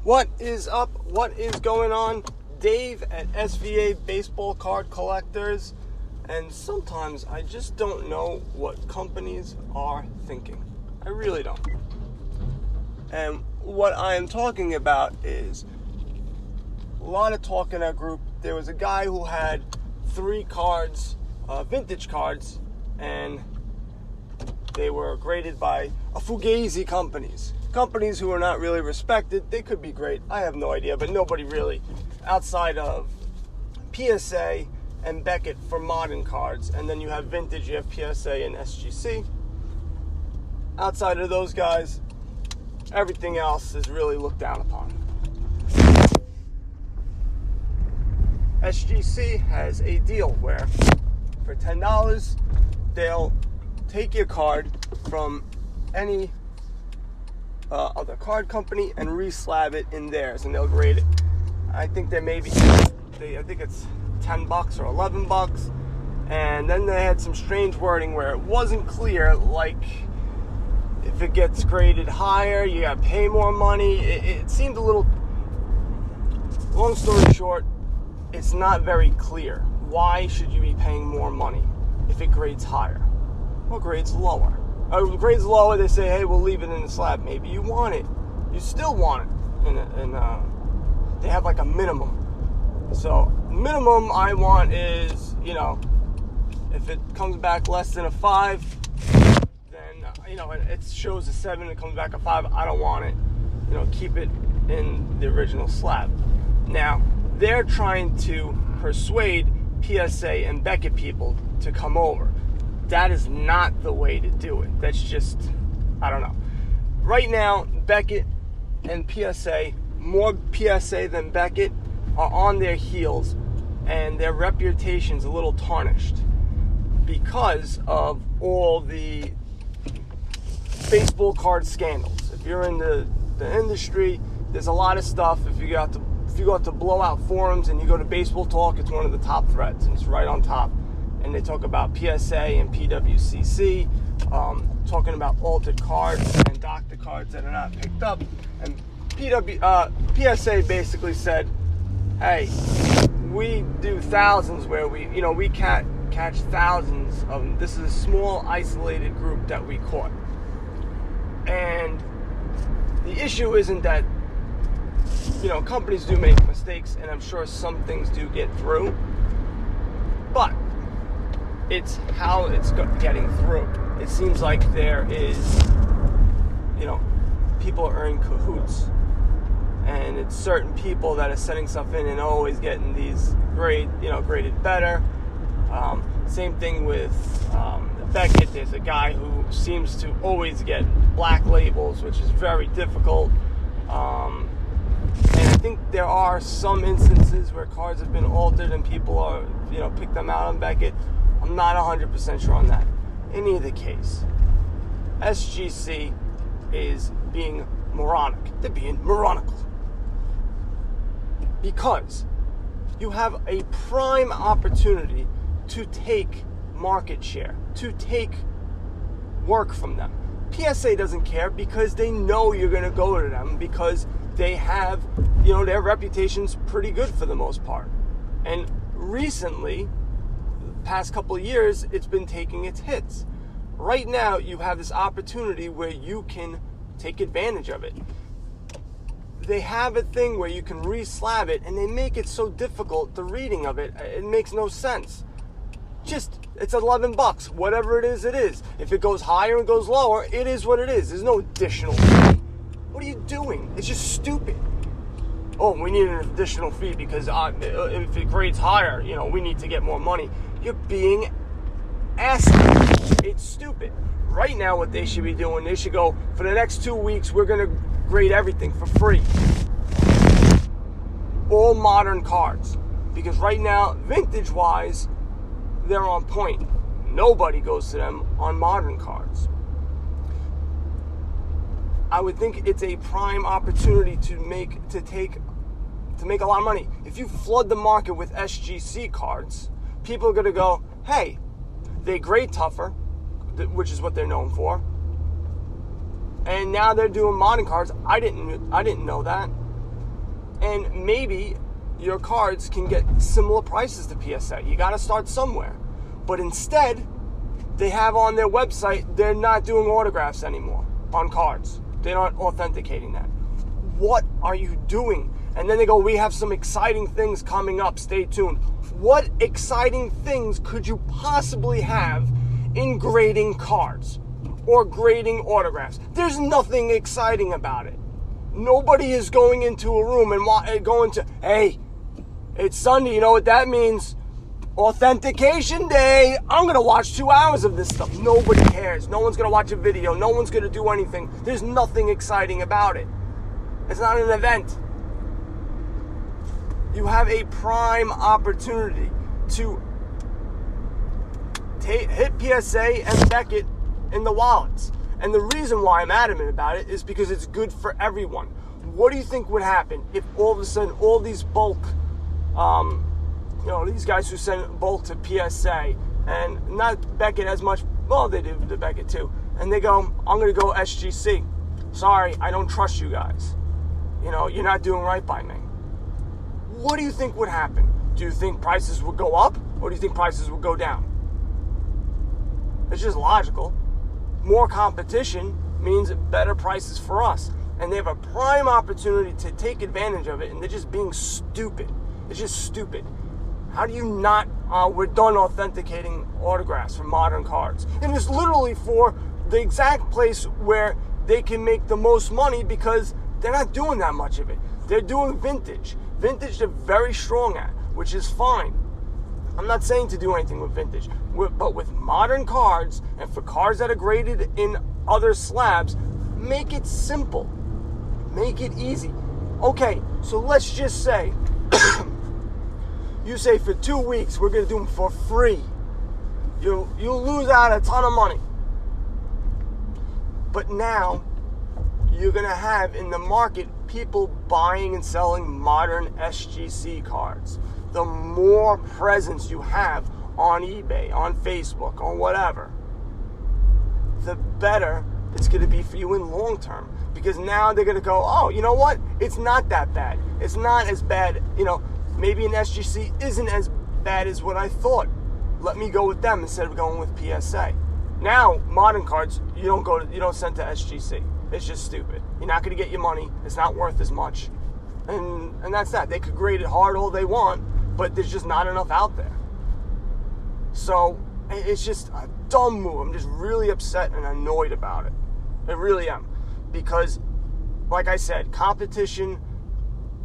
What is up? What is going on? Dave at SVA Baseball Card Collectors. And sometimes I just don't know what companies are thinking. I really don't. And what I am talking about is a lot of talk in our group. There was a guy who had 3 cards, vintage cards, and they were graded by a Fugazi companies who are not really respected. They could be great, I have no idea, but nobody really outside of PSA and Beckett for modern cards. And then you have vintage, you have PSA and SGC. Outside of those guys, everything else is really looked down upon. SGC has a deal where for $10 they'll take your card from any other card company and re-slab it in theirs, and they'll grade it. I think I think it's $10 or $11, and then they had some strange wording where it wasn't clear, like if it gets graded higher, you gotta pay more money. It seemed a little, long story short, it's not very clear. Why should you be paying more money if it grades higher? Well, grades lower. Grades lower, they say, hey, we'll leave it in the slab. Maybe you want it. You still want it. And they have like a minimum. So, minimum I want is, if it comes back less than a 5, then, it shows a 7, it comes back a 5, I don't want it. Keep it in the original slab. Now, they're trying to persuade PSA and Beckett people to come over. That is not the way to do it. That's just, I don't know. Right now, Beckett and PSA, more PSA than Beckett, are on their heels, and their reputation's a little tarnished because of all the baseball card scandals. If you're in the industry, there's a lot of stuff. If you go out to blowout forums and you go to Baseball Talk, it's one of the top threads, and it's right on top. And they talk about PSA and PWCC, talking about altered cards and doctor cards that are not picked up. And PSA basically said, hey, we do thousands where we can't catch thousands of them. This is a small, isolated group that we caught. And the issue isn't that, companies do make mistakes, and I'm sure some things do get through, but it's how it's getting through. It seems like there is, people are in cahoots, and it's certain people that are sending stuff in and always getting these graded better. Same thing with Beckett. There's a guy who seems to always get black labels, which is very difficult. And I think there are some instances where cards have been altered and people are, pick them out on Beckett. I'm not 100% sure on that. In either case, SGC is being moronic. They're being moronical. Because you have a prime opportunity to take market share, to take work from them. PSA doesn't care because they know you're going to go to them because they have, their reputation's pretty good for the most part. And recently, past couple of years, it's been taking its hits. Right now, you have this opportunity where you can take advantage of it. They have a thing where you can re-slab it, and they make it so difficult, the reading of it makes no sense. It's $11. Whatever it is, it is. If it goes higher and goes lower, it is what it is. There's no additional fee. What are you doing? It's just stupid. Oh, we need an additional fee because if it grades higher, we need to get more money. You're being asinine. It's stupid. Right now, what they should be doing, they should go, for the next 2 weeks, we're going to grade everything for free. All modern cards. Because right now, vintage-wise, they're on point. Nobody goes to them on modern cards. I would think it's a prime opportunity to make a lot of money. If you flood the market with SGC cards, people are going to go, hey, they grade tougher, which is what they're known for. And now they're doing modern cards. I didn't know that. And maybe your cards can get similar prices to PSA. You got to start somewhere. But instead, they have on their website, they're not doing autographs anymore on cards. They're not authenticating that. What are you doing? And then they go, we have some exciting things coming up. Stay tuned. What exciting things could you possibly have in grading cards or grading autographs? There's nothing exciting about it. Nobody is going into a room and going to, hey, it's Sunday. You know what that means? Authentication day. I'm going to watch 2 hours of this stuff. Nobody cares. No one's going to watch a video. No one's going to do anything. There's nothing exciting about it. It's not an event. You have a prime opportunity to hit PSA and Beckett in the wallets. And the reason why I'm adamant about it is because it's good for everyone. What do you think would happen if all of a sudden all these bulk, these guys who send bulk to PSA, and not Beckett as much, well, they do the Beckett too, and they go, I'm going to go SGC. Sorry, I don't trust you guys. You're not doing right by me. What do you think would happen? Do you think prices would go up, or do you think prices would go down? It's just logical. More competition means better prices for us. And they have a prime opportunity to take advantage of it, and they're just being stupid. It's just stupid. How do you not, we're done authenticating autographs for modern cards. And it's literally for the exact place where they can make the most money because they're not doing that much of it. They're doing vintage. Vintage they're very strong at, which is fine. I'm not saying to do anything with vintage, but with modern cards and for cards that are graded in other slabs, make it simple. Make it easy. Okay, so let's just say, you say for 2 weeks, we're going to do them for free. You'll lose out a ton of money. But now, you're going to have in the market people buying and selling modern SGC cards. The more presence you have on eBay, on Facebook, on whatever, the better it's going to be for you in long term. Because now they're going to go, oh, you know what? It's not that bad. It's not as bad. Maybe an SGC isn't as bad as what I thought. Let me go with them instead of going with PSA. Now, modern cards, you don't send to SGC. It's just stupid. You're not going to get your money. It's not worth as much. And that's that. They could grade it hard all they want, but there's just not enough out there. So it's just a dumb move. I'm just really upset and annoyed about it. I really am. Because, like I said, competition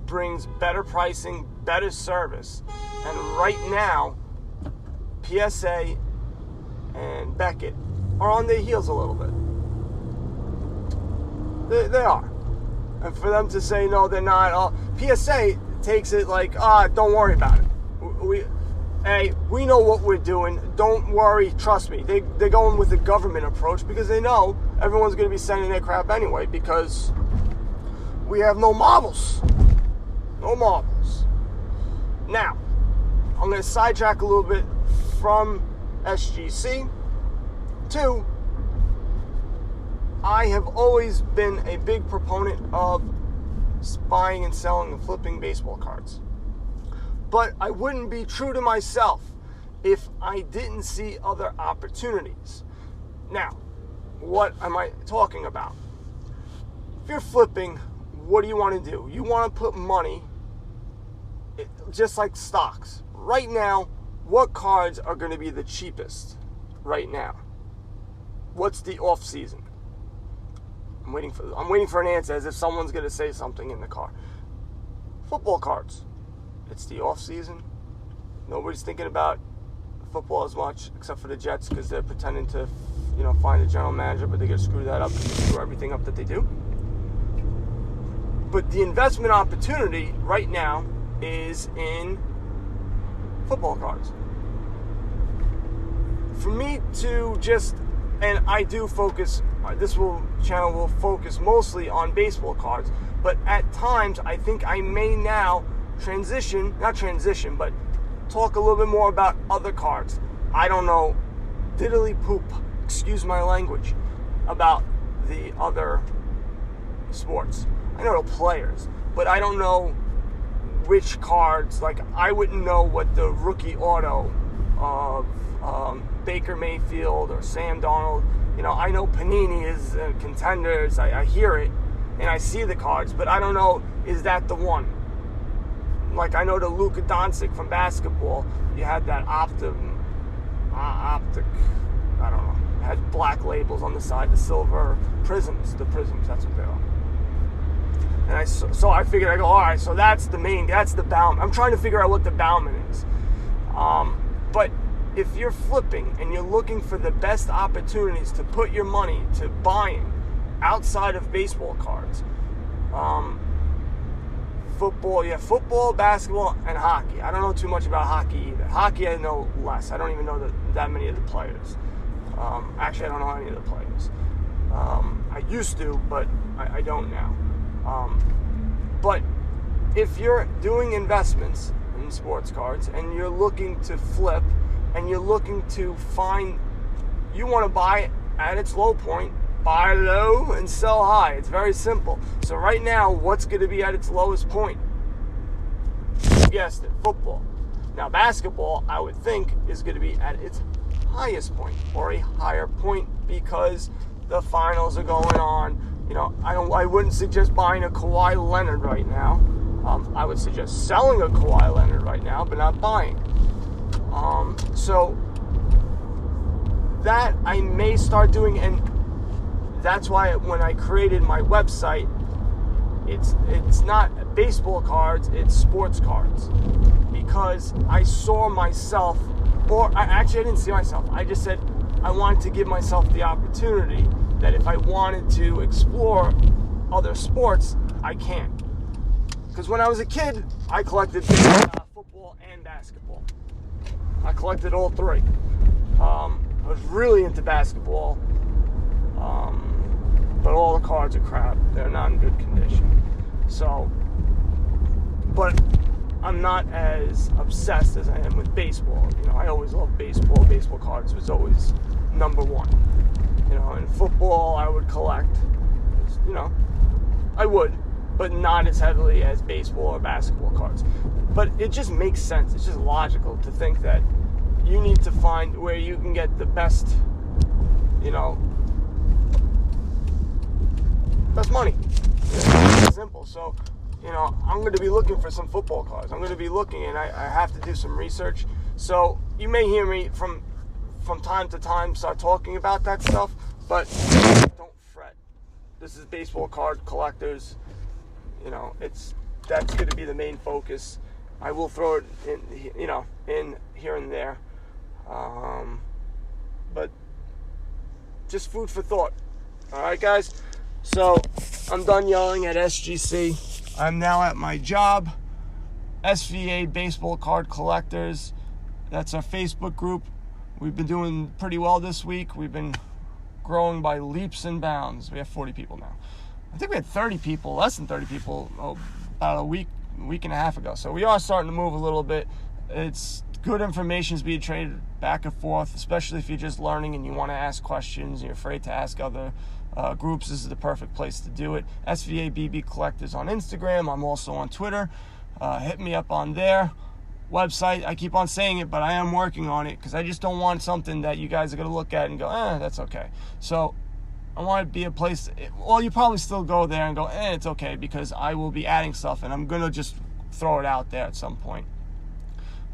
brings better pricing, better service. And right now, PSA and Beckett are on their heels a little bit. They are. And for them to say, no, they're not. PSA takes it like, don't worry about it. We know what we're doing. Don't worry. Trust me. They're going with the government approach because they know everyone's going to be sending their crap anyway because we have no marbles. No marbles. Now, I'm going to sidetrack a little bit from SGC to I have always been a big proponent of buying and selling and flipping baseball cards. But I wouldn't be true to myself if I didn't see other opportunities. Now, what am I talking about? If you're flipping, what do you want to do? You want to put money, just like stocks. Right now, what cards are going to be the cheapest right now? What's the off season? I'm waiting for an answer as if someone's going to say something in the car. Football cards. It's the off season. Nobody's thinking about football as much except for the Jets because they're pretending to, find a general manager, but they get to screw that up because they screw everything up that they do. But the investment opportunity right now is in football cards. For me to just, and I do focus, channel will focus mostly on baseball cards, but at times I think I may now but talk a little bit more about other cards. I don't know diddly poop, excuse my language, about the other sports. I know the players, but I don't know which cards. Like, I wouldn't know what the rookie auto of Baker Mayfield or Sam Darnold. You know, I know Panini is Contenders. I hear it and I see the cards, but I don't know, is that the one? Like, I know the Luka Doncic from basketball, you had that optic, I don't know, had black labels on the side, the silver prisms, that's what they are. And so I figured, I go, all right, so that's the Bauman. I'm trying to figure out what the Bauman is. But if you're flipping and you're looking for the best opportunities to put your money to buying outside of baseball cards, football, basketball, and hockey. I don't know too much about hockey either. Hockey, I know less. I don't even know that many of the players. Actually, I don't know any of the players. I used to, but I don't now. But if you're doing investments in sports cards and you're looking to flip and you're looking to find, you want to buy it at its low point, buy low and sell high. It's very simple. So right now, what's going to be at its lowest point? You guessed it, football. Now basketball, I would think, is going to be at its highest point or a higher point because the finals are going on. You know, I wouldn't suggest buying a Kawhi Leonard right now. I would suggest selling a Kawhi Leonard right now, but not buying. So that I may start doing, and that's why when I created my website, it's not baseball cards, it's sports cards, because I saw myself, or I didn't see myself. I just said I wanted to give myself the opportunity that if I wanted to explore other sports, I can. Because when I was a kid, I collected football and basketball. I collected all three. I was really into basketball, but all the cards are crap. They're not in good condition. So, but I'm not as obsessed as I am with baseball. You know, I always loved baseball. Baseball cards was always number one. You know, in football, I would collect. You know, I would, but not as heavily as baseball or basketball cards. But it just makes sense. It's just logical to think that you need to find where you can get the best, you know, best money. It's simple. So, you know, I'm going to be looking for some football cards. I'm going to be looking, and I have to do some research. So you may hear me from time to time start talking about that stuff, but don't fret. This is baseball card collectors. You know, that's going to be the main focus. I will throw it in, you know, in here and there, but just food for thought. All right, guys. So I'm done yelling at SGC. I'm now at my job, SVA Baseball Card Collectors. That's our Facebook group. We've been doing pretty well this week. We've been growing by leaps and bounds. We have 40 people now. I think we had 30 people, less than 30 people, about a week and a half ago. So we are starting to move a little bit. It's good information is being traded back and forth, especially if you're just learning and you want to ask questions and you're afraid to ask other groups. This is the perfect place to do it. SVA BB Collectors on Instagram. I'm also on Twitter. Hit me up on there. Website, I keep on saying it, but I am working on it because I just don't want something that you guys are going to look at and go, that's okay. So I want it to be a place, well, you probably still go there and go, it's okay, because I will be adding stuff and I'm going to just throw it out there at some point.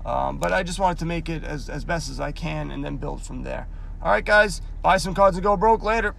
But I just wanted to make it as best as I can and then build from there. All right, guys, buy some cards and go broke later.